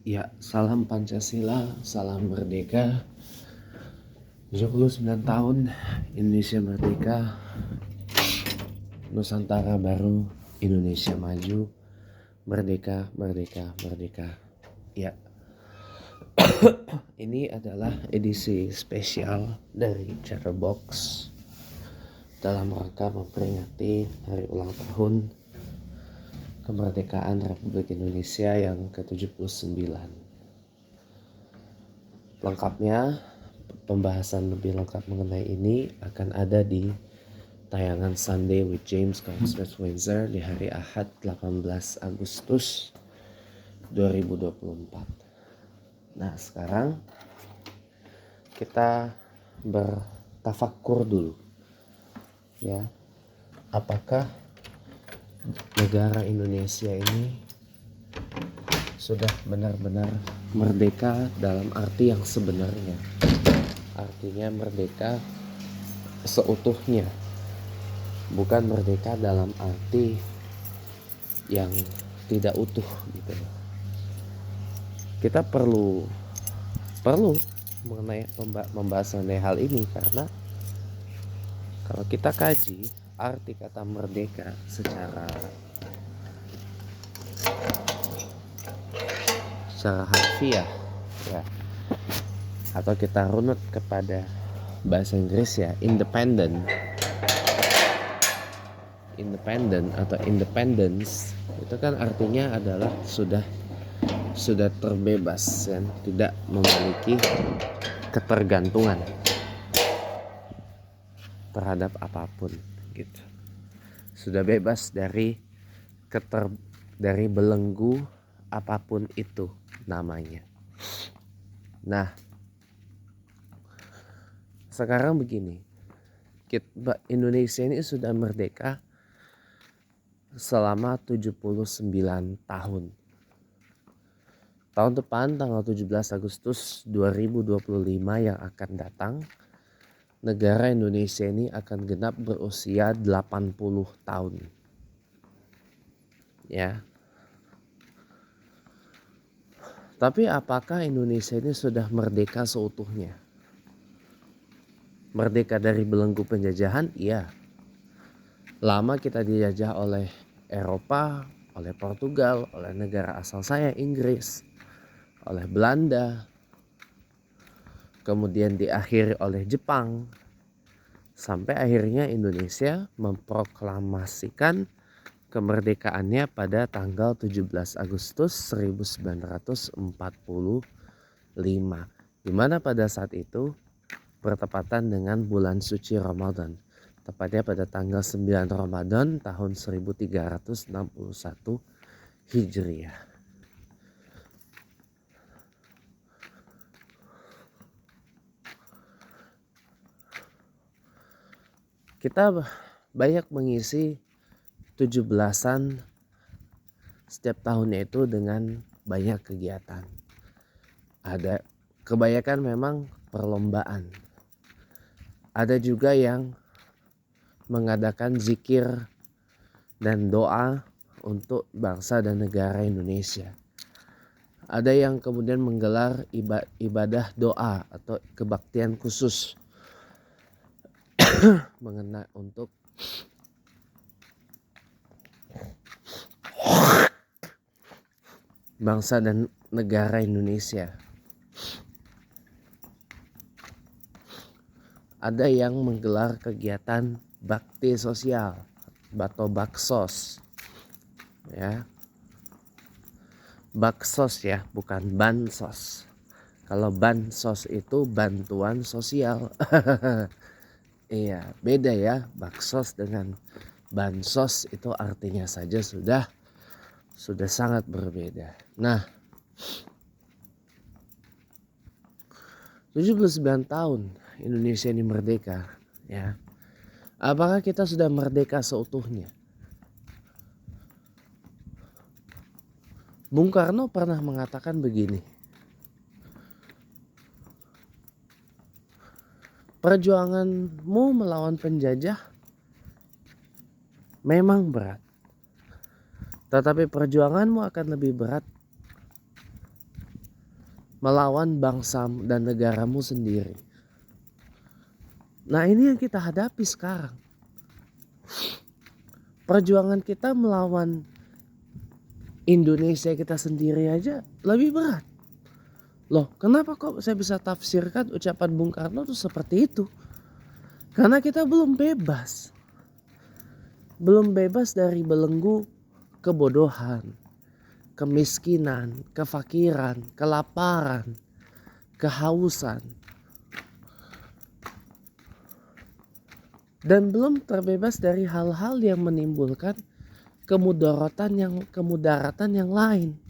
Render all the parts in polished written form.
Ya, salam Pancasila, salam merdeka. 79 tahun Indonesia merdeka, Nusantara baru, Indonesia maju. Merdeka, merdeka, merdeka. Ya, ini adalah edisi spesial dari Chatterbox dalam rangka memperingati hari ulang tahun kemerdekaan Republik Indonesia yang ke-79. Lengkapnya, pembahasan lebih lengkap mengenai ini akan ada di tayangan Sunday with James Smith Windsor di hari Ahad 18 Agustus 2024. Nah, sekarang kita bertafakur dulu. Ya, apakah negara Indonesia ini sudah benar-benar merdeka dalam arti yang sebenarnya? Artinya merdeka seutuhnya, bukan merdeka dalam arti yang tidak utuh gitu. Kita perlu membahas mengenai hal ini, karena kalau kita kaji arti kata merdeka secara harfiah ya, atau kita runut kepada bahasa Inggris ya, independent atau independence, itu kan artinya adalah sudah terbebas dan tidak memiliki ketergantungan terhadap apapun gitu. Sudah bebas dari belenggu apapun itu namanya. Nah, sekarang begini, Indonesia ini sudah merdeka selama 79 tahun. Tahun depan tanggal 17 Agustus 2025 yang akan datang, negara Indonesia ini akan genap berusia 80 tahun. Ya. Tapi apakah Indonesia ini sudah merdeka seutuhnya? Merdeka dari belenggu penjajahan? Iya. Lama kita dijajah oleh Eropa, oleh Portugal, oleh negara asal saya Inggris, oleh Belanda, kemudian diakhiri oleh Jepang, sampai akhirnya Indonesia memproklamasikan kemerdekaannya pada tanggal 17 Agustus 1945, di mana pada saat itu bertepatan dengan bulan suci Ramadan, tepatnya pada tanggal 9 Ramadan tahun 1361 Hijriah. Kita banyak mengisi 17-an setiap tahunnya itu dengan banyak kegiatan. Ada kebanyakan memang perlombaan. Ada juga yang mengadakan zikir dan doa untuk bangsa dan negara Indonesia. Ada yang kemudian menggelar ibadah doa atau kebaktian khusus mengenai untuk bangsa dan negara Indonesia. Ada yang menggelar kegiatan bakti sosial atau baksos. Ya. Baksos ya, bukan bansos. Kalau bansos itu bantuan sosial. Iya, beda ya. Baksos dengan bansos itu artinya saja sudah sangat berbeda. Nah, 79 tahun Indonesia ini merdeka, ya. Apakah kita sudah merdeka seutuhnya? Bung Karno pernah mengatakan begini, perjuanganmu melawan penjajah memang berat, tetapi perjuanganmu akan lebih berat melawan bangsa dan negaramu sendiri. Nah, ini yang kita hadapi sekarang. Perjuangan kita melawan Indonesia kita sendiri aja lebih berat. Loh, kenapa kok saya bisa tafsirkan ucapan Bung Karno itu seperti itu? Karena kita belum bebas. Belum bebas dari belenggu kebodohan, kemiskinan, kefakiran, kelaparan, kehausan. Dan belum terbebas dari hal-hal yang menimbulkan kemudaratan yang lain.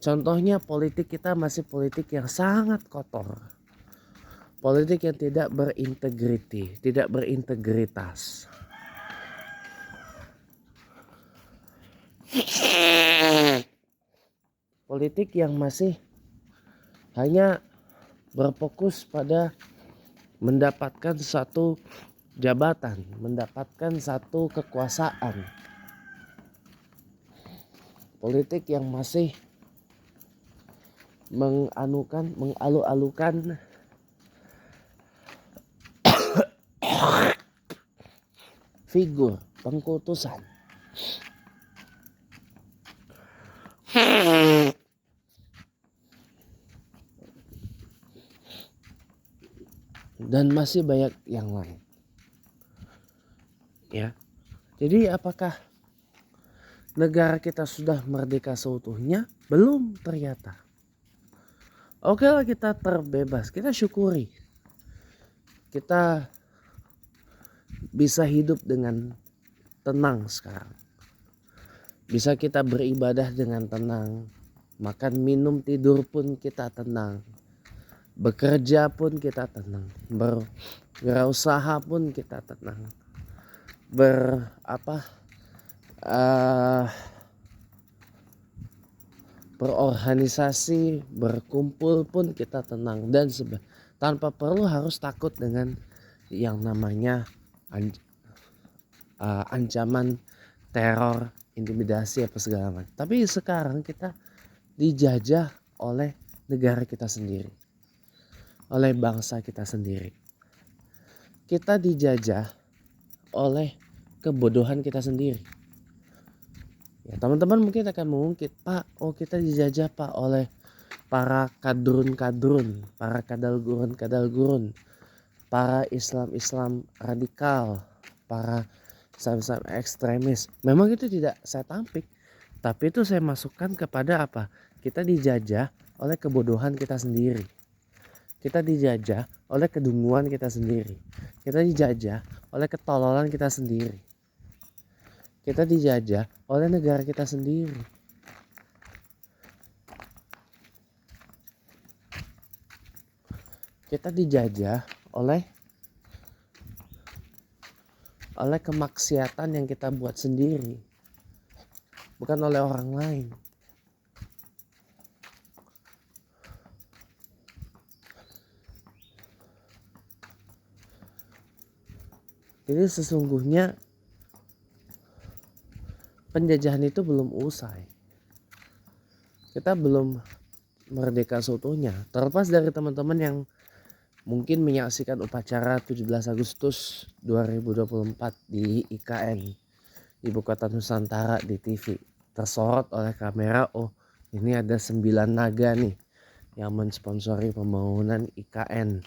Contohnya politik kita masih politik yang sangat kotor. Politik yang tidak berintegriti, tidak berintegritas. Politik yang masih hanya berfokus pada mendapatkan satu jabatan, mendapatkan satu kekuasaan. Politik yang masih mengalu-alukan figur pengkultusan. Dan masih banyak yang lain. Ya. Jadi apakah negara kita sudah merdeka seutuhnya? Belum ternyata. Oke lah, kita terbebas, kita syukuri. Kita bisa hidup dengan tenang sekarang. Bisa kita beribadah dengan tenang. Makan, minum, tidur pun kita tenang. Bekerja pun kita tenang. Berusaha pun kita tenang. Berorganisasi, berkumpul pun kita tenang. Dan tanpa perlu harus takut dengan yang namanya ancaman teror, intimidasi apa segala macam. Tapi sekarang kita dijajah oleh negara kita sendiri, oleh bangsa kita sendiri. Kita dijajah oleh kebodohan kita sendiri. Ya, teman-teman mungkin akan mengungkit, Pak, kita dijajah Pak oleh para kadrun-kadrun, para kadal-gurun, para Islam radikal, para Islam ekstremis. Memang itu tidak saya tampik, tapi itu saya masukkan kepada apa? Kita dijajah oleh kebodohan kita sendiri. Kita dijajah oleh kedunguan kita sendiri. Kita dijajah oleh ketololan kita sendiri. Kita dijajah oleh negara kita sendiri. Kita dijajah oleh kemaksiatan yang kita buat sendiri, bukan oleh orang lain. Jadi sesungguhnya penjajahan itu belum usai. Kita belum merdeka seutuhnya. Terlepas dari teman-teman yang mungkin menyaksikan upacara 17 Agustus 2024 di IKN, Ibu Kota Nusantara, di TV. Tersorot oleh kamera, ini ada 9 naga nih yang mensponsori pembangunan IKN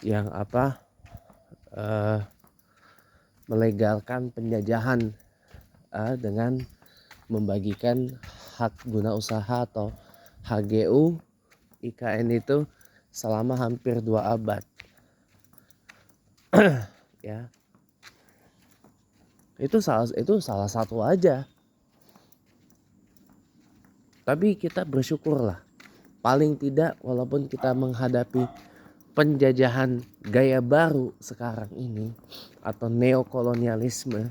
yang melegalkan penjajahan dengan membagikan hak guna usaha atau HGU IKN itu selama hampir 2 abad. Ya. Itu salah satu aja. Tapi kita bersyukurlah. Paling tidak walaupun kita menghadapi penjajahan gaya baru sekarang ini atau neokolonialisme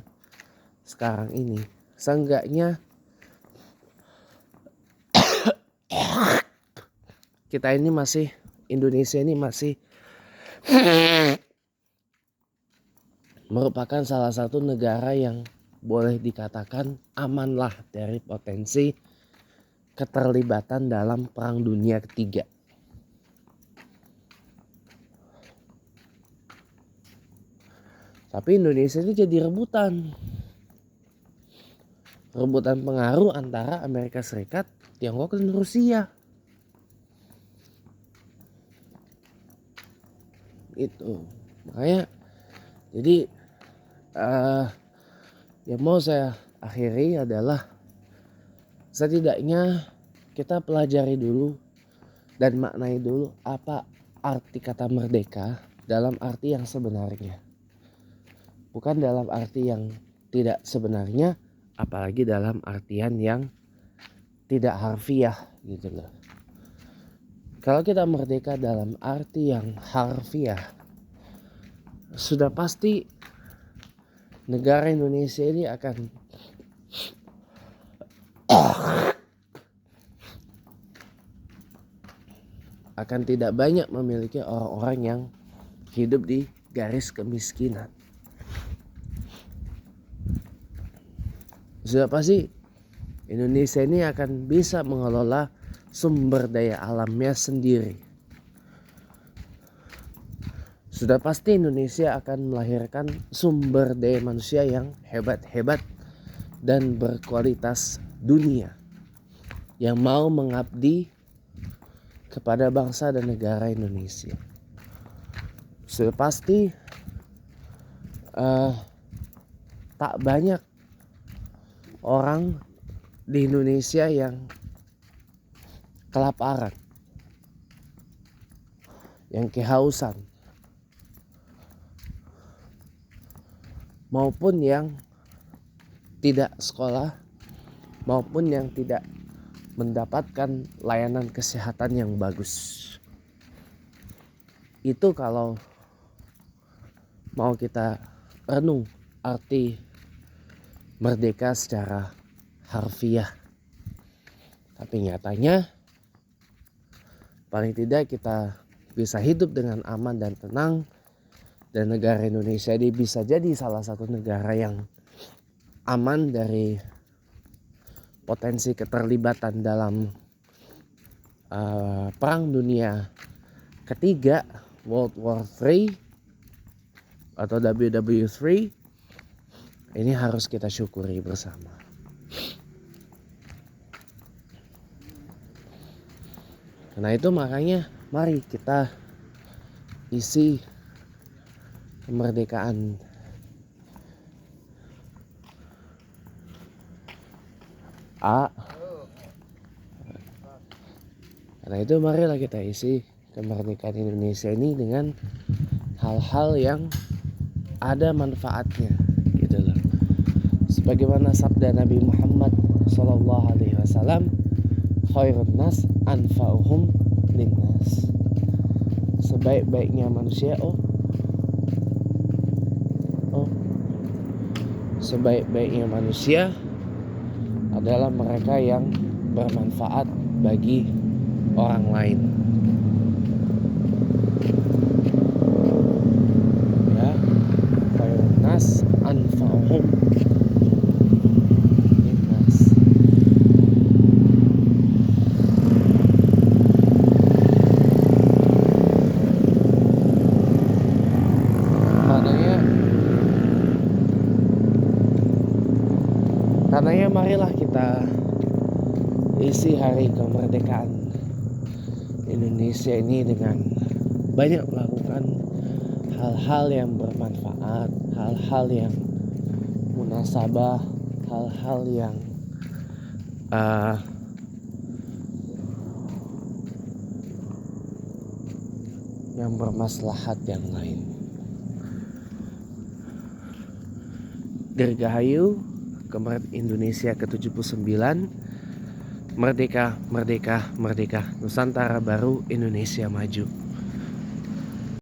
sekarang ini, seenggaknya kita ini masih, Indonesia ini masih merupakan salah satu negara yang boleh dikatakan amanlah dari potensi keterlibatan dalam Perang Dunia Ketiga. Tapi Indonesia ini jadi rebutan pengaruh antara Amerika Serikat, Tiongkok dan Rusia. Itu makanya jadi yang mau saya akhiri adalah setidaknya kita pelajari dulu dan maknai dulu apa arti kata merdeka dalam arti yang sebenarnya, bukan dalam arti yang tidak sebenarnya, apalagi dalam artian yang tidak harfiah gitu loh. Kalau kita merdeka dalam arti yang harfiah, sudah pasti negara Indonesia ini akan tidak banyak memiliki orang-orang yang hidup di garis kemiskinan. Sudah pasti Indonesia ini akan bisa mengelola sumber daya alamnya sendiri. Sudah pasti Indonesia akan melahirkan sumber daya manusia yang hebat-hebat dan berkualitas dunia, yang mau mengabdi kepada bangsa dan negara Indonesia. Sudah pasti tak banyak orang di Indonesia yang kelaparan, yang kehausan, maupun yang tidak sekolah, maupun yang tidak mendapatkan layanan kesehatan yang bagus. Itu kalau mau kita renung arti merdeka secara harfiah. Tapi nyatanya paling tidak kita bisa hidup dengan aman dan tenang, dan negara Indonesia ini bisa jadi salah satu negara yang aman dari potensi keterlibatan dalam Perang Dunia Ketiga, World War III atau WW3. Ini harus kita syukuri bersama. Karena itu makanya mari kita isi kemerdekaan Karena itu marilah kita isi kemerdekaan Indonesia ini dengan hal-hal yang ada manfaatnya gitu loh. Sebagaimana sabda Nabi Muhammad SAW, khairun nas anfa'uhum linnas. Sebaik-baiknya manusia sebaik-baiknya manusia adalah mereka yang bermanfaat bagi orang lain. Ya, khairun nas anfa'uhum linnas. Karenanya marilah kita isi hari kemerdekaan Indonesia ini dengan banyak melakukan hal-hal yang bermanfaat, hal-hal yang munasabah, hal-hal yang bermaslahat yang lain. Dirgahayu kemerdekaan Indonesia ke-79. Merdeka, merdeka, merdeka. Nusantara baru, Indonesia maju.